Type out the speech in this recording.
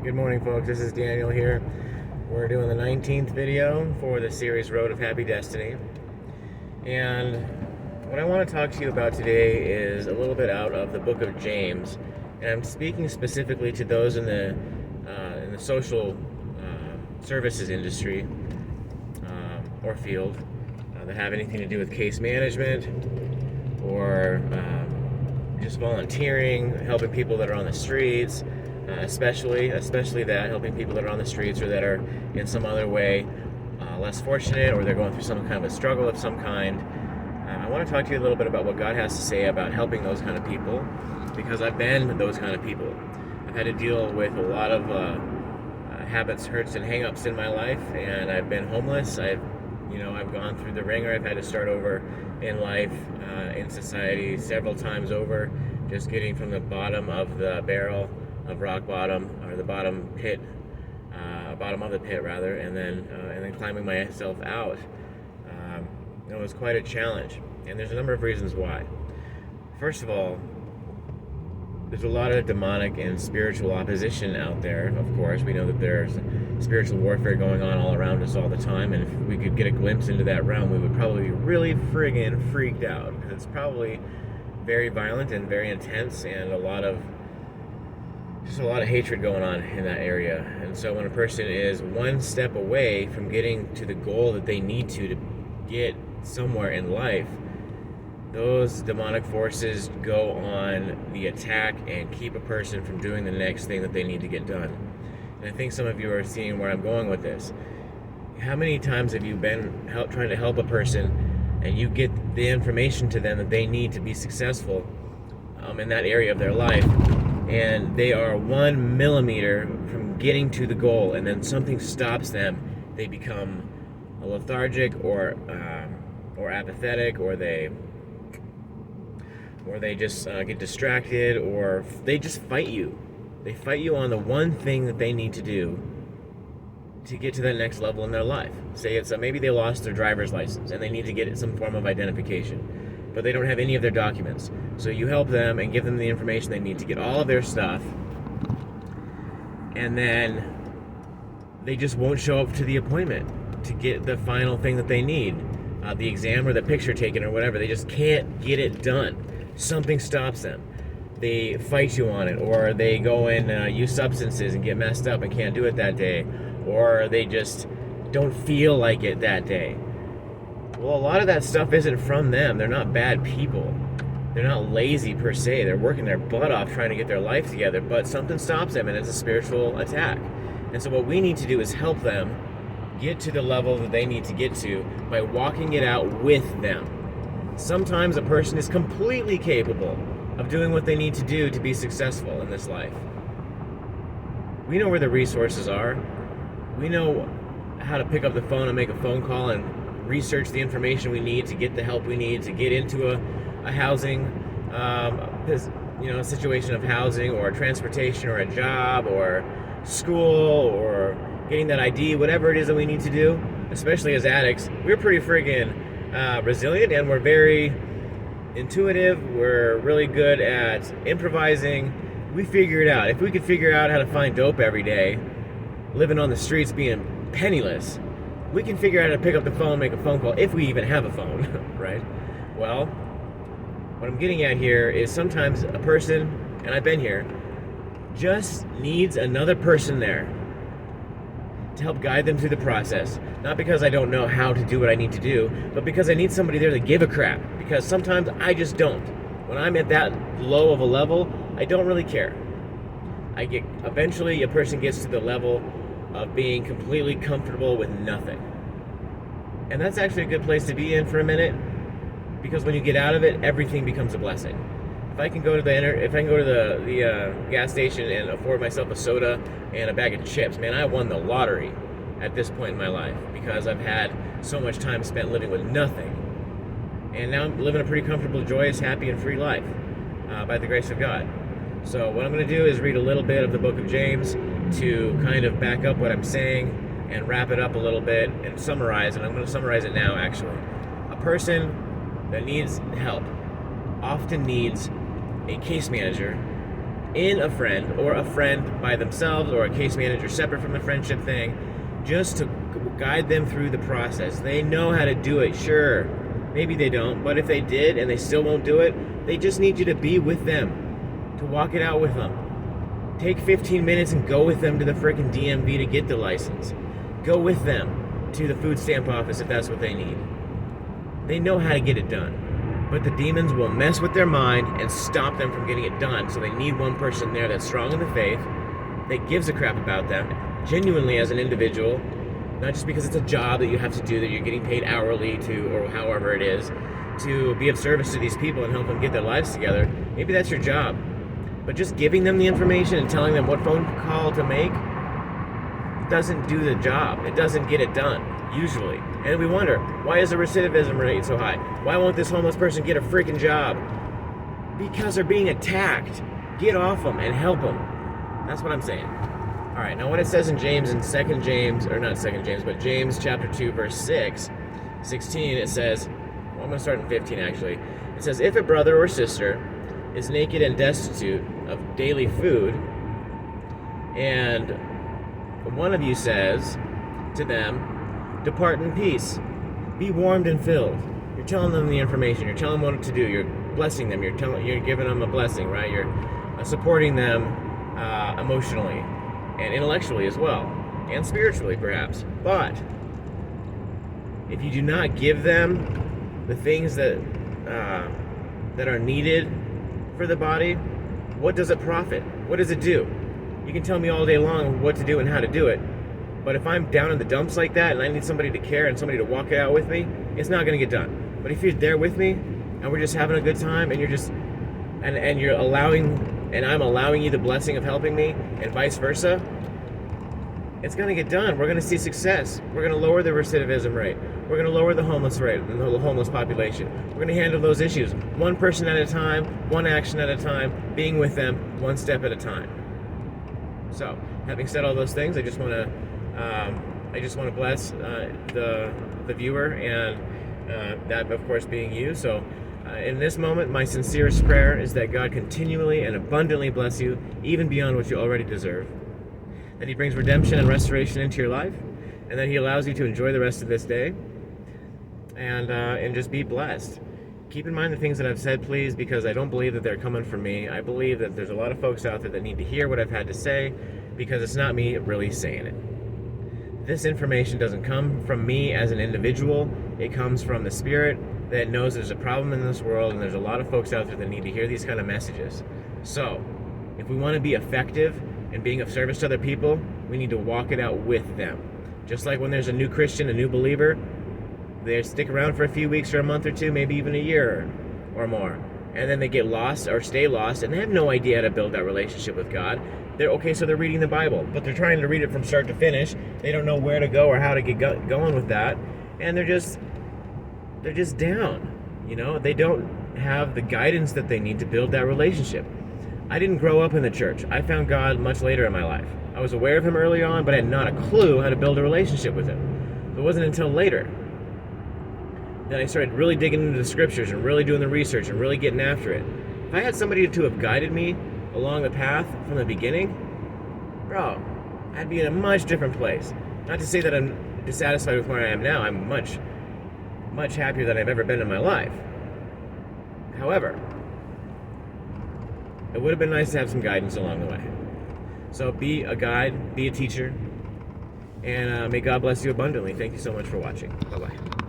Good morning, folks. This is Daniel here. We're doing the 19th video for the series Road of Happy Destiny. And what I want to talk to you about today is a little bit out of the book of James. And I'm speaking specifically to those in the social services industry or field that have anything to do with case management or just volunteering, helping people that are on the streets, especially that, helping people that are on the streets or that are in some other way less fortunate, or they're going through some kind of a struggle of some kind. I want to talk to you a little bit about what God has to say about helping those kind of people, because I've been those kind of people. I've had to deal with a lot of habits, hurts, and hang-ups in my life, and I've been homeless. I've gone through the ringer. I've had to start over in life, in society, several times over, just getting from the bottom of the barrel of rock bottom, or the bottom of the pit rather, and then climbing myself out. It was quite a challenge, and there's a number of reasons why. First of all, there's a lot of demonic and spiritual opposition out there. Of course, we know that there's spiritual warfare going on all around us all the time, and if we could get a glimpse into that realm, we would probably be really friggin' freaked out, because it's probably very violent and very intense, and a lot of hatred going on in that area. And so when a person is one step away from getting to the goal that they need to get somewhere in life, those demonic forces go on the attack and keep a person from doing the next thing that they need to get done. And I think some of you are seeing where I'm going with this. How many times have you been trying to help a person, and you get the information to them that they need to be successful in that area of their life, and they are 1 millimeter from getting to the goal, and then something stops them? They become lethargic or apathetic, or they just get distracted, or they just fight you. They fight you on the one thing that they need to do to get to that next level in their life. Say it's maybe they lost their driver's license and they need to get some form of identification, but they don't have any of their documents. So you help them and give them the information they need to get all of their stuff, and then they just won't show up to the appointment to get the final thing that they need, the exam or the picture taken or whatever. They just can't get it done. Something stops them. They fight you on it, or they go and use substances and get messed up and can't do it that day, or they just don't feel like it that day. Well, a lot of that stuff isn't from them. They're not bad people. They're not lazy per se. They're working their butt off trying to get their life together, but something stops them, and it's a spiritual attack. And so what we need to do is help them get to the level that they need to get to by walking it out with them. Sometimes a person is completely capable of doing what they need to do to be successful in this life. We know where the resources are. We know how to pick up the phone and make a phone call and research the information we need to get the help we need to get into a housing, a situation of housing, or transportation, or a job, or school, or getting that ID, whatever it is that we need to do. Especially as addicts, we're pretty friggin' resilient, and we're very intuitive. We're really good at improvising. We figure it out. If we could figure out how to find dope every day, living on the streets being penniless, we can figure out how to pick up the phone, make a phone call, if we even have a phone, right? Well, what I'm getting at here is sometimes a person, and I've been here, just needs another person there to help guide them through the process. Not because I don't know how to do what I need to do, but because I need somebody there to give a crap. Because sometimes I just don't. When I'm at that low of a level, I don't really care. Eventually a person gets to the level of being completely comfortable with nothing. And that's actually a good place to be in for a minute, because when you get out of it, everything becomes a blessing. If I can go to the gas station and afford myself a soda and a bag of chips, man, I won the lottery at this point in my life, because I've had so much time spent living with nothing. And now I'm living a pretty comfortable, joyous, happy, and free life by the grace of God. So what I'm going to do is read a little bit of the book of James to kind of back up what I'm saying and wrap it up a little bit and summarize, and I'm going to summarize it now, actually. A person that needs help often needs a case manager in a friend, or a friend by themselves, or a case manager separate from the friendship thing, just to guide them through the process. They know how to do it, sure. Maybe they don't, but if they did and they still won't do it, they just need you to be with them, to walk it out with them. Take 15 minutes and go with them to the frickin' DMV to get the license. Go with them to the food stamp office if that's what they need. They know how to get it done. But the demons will mess with their mind and stop them from getting it done. So they need one person there that's strong in the faith, that gives a crap about them, genuinely as an individual, not just because it's a job that you have to do, that you're getting paid hourly to, or however it is, to be of service to these people and help them get their lives together. Maybe that's your job. But just giving them the information and telling them what phone call to make doesn't do the job. It doesn't get it done, usually. And we wonder, why is the recidivism rate so high? Why won't this homeless person get a freaking job? Because they're being attacked. Get off them and help them. That's what I'm saying. All right, now what it says in James, in James chapter 2, verse 16, it says, well, I'm going to start in 15 actually. It says, if a brother or sister is naked and destitute of daily food, and one of you says to them, depart in peace, be warmed and filled. You're telling them the information, you're telling them what to do, you're blessing them, you're giving them a blessing, right? You're supporting them emotionally and intellectually as well, and spiritually perhaps. But if you do not give them the things that are needed for the body, what does it profit? What does it do? You can tell me all day long what to do and how to do it, but if I'm down in the dumps like that and I need somebody to care and somebody to walk it out with me, it's not going to get done. But if you're there with me and we're just having a good time and you're just and you're allowing, and I'm allowing you the blessing of helping me, and vice versa, it's going to get done. We're going to see success. We're going to lower the recidivism rate. We're going to lower the homeless rate and the homeless population. We're going to handle those issues one person at a time, one action at a time, being with them one step at a time. So, having said all those things, I just want to bless the viewer, and that of course being you. So, in this moment, my sincerest prayer is that God continually and abundantly bless you, even beyond what you already deserve. That He brings redemption and restoration into your life, and that He allows you to enjoy the rest of this day, and just be blessed. Keep in mind the things that I've said, please, because I don't believe that they're coming from me. I believe that there's a lot of folks out there that need to hear what I've had to say, because it's not me really saying it. This information doesn't come from me as an individual. It comes from the Spirit that knows there's a problem in this world, and there's a lot of folks out there that need to hear these kind of messages. So, if we want to be effective in being of service to other people, we need to walk it out with them. Just like when there's a new Christian, a new believer, they stick around for a few weeks or a month or two, maybe even a year or more, and then they get lost or stay lost, and they have no idea how to build that relationship with God. So they're reading the Bible, but they're trying to read it from start to finish. They don't know where to go or how to get going with that, and they're just down. They don't have the guidance that they need to build that relationship. I didn't grow up in the church. I found God much later in my life. I was aware of Him early on, but I had not a clue how to build a relationship with Him. It wasn't until later that I started really digging into the scriptures and really doing the research and really getting after it. If I had somebody to have guided me along the path from the beginning, bro, I'd be in a much different place. Not to say that I'm dissatisfied with where I am now. I'm much, much happier than I've ever been in my life. However, it would have been nice to have some guidance along the way. So be a guide, be a teacher, and may God bless you abundantly. Thank you so much for watching. Bye-bye.